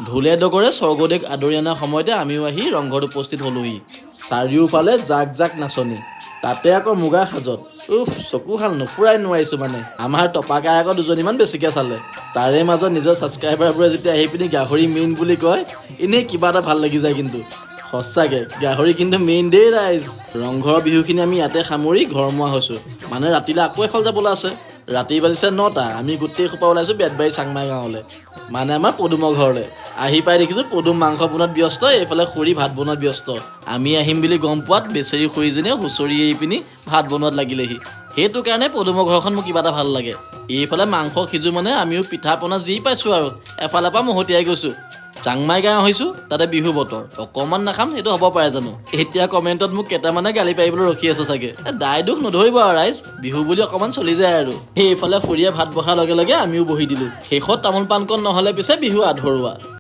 ঢোলে ডগৰে স্বৰ্গদেশ আদৰি অনাৰ সময়তে আমিও আহি ৰংঘৰত উপস্থিত হলোহি। চাৰিওফালে জাক জাক নাচনি, তাতে আকৌ মুগা সাজত। চকুহাল নুফুৰাই নোৱাৰিছোঁ মানে। আমাৰ টপাকাই আকৌ দুজনীমান বেছিকৈ চালে। তাৰে মাজত নিজৰ ছাবস্ক্ৰাইবাৰবোৰে যেতিয়া আহি পিনি গাহৰি মেইন বুলি কয়, এনেই কিবা এটা ভাল লাগি যায় কিন্তু। সঁচাকৈ গাহৰি কিন্তু মেইন দেই ৰাইজ। ৰংঘৰৰ বিহুখিনি আমি ইয়াতে সামৰি ঘৰমুৱা হৈছোঁ। মানে ৰাতিলৈ আকৌ এফালে যাবলৈ আছে। ৰাতি বাজিছে 9টা। আমি গোটেই সোপা ওলাইছোঁ বেতবাৰী চাংমাই গাঁৱলৈ, মানে আমাৰ পদুমৰ ঘৰলৈ। আহি পাই দেখিছোঁ পদুম মাংস বনোৱাত ব্যস্ত, এইফালে খুৰী ভাত বনোৱাত ব্যস্ত। আমি আহিম বুলি গম পোৱাত বেচেৰি খুৰীজনীয়ে হুঁচৰি এৰি পিনি ভাত বনোৱাত লাগিলেহি। সেইটো কাৰণে পদুমৰ ঘৰখন মোৰ কিবা এটা ভাল লাগে। এইফালে মাংস সিজো মানে আমিও পিঠা পনা যি পাইছোঁ আৰু এফালৰ পৰা মহতিয়াই গৈছোঁ। চাংমাই গাঁও আহিছোঁ, তাতে বিহু বতৰ। অকণমান নাখাম সেইটো হ'ব পাৰে জানো? এতিয়া কমেণ্টত মোক কেইটামানে গালি পাৰিবলৈ ৰখি আছে চাগে। দাই দুখ নধৰিব আৰু ৰাইজ, বিহু বুলি অকণমান চলি যায় আৰু। সেইফালে খুৰীয়ে ভাত বহাৰ লগে লগে আমিও বহি দিলোঁ। শেষত তামোল পাণকণ নহ'লে পিছে বিহু আধৰুৱা।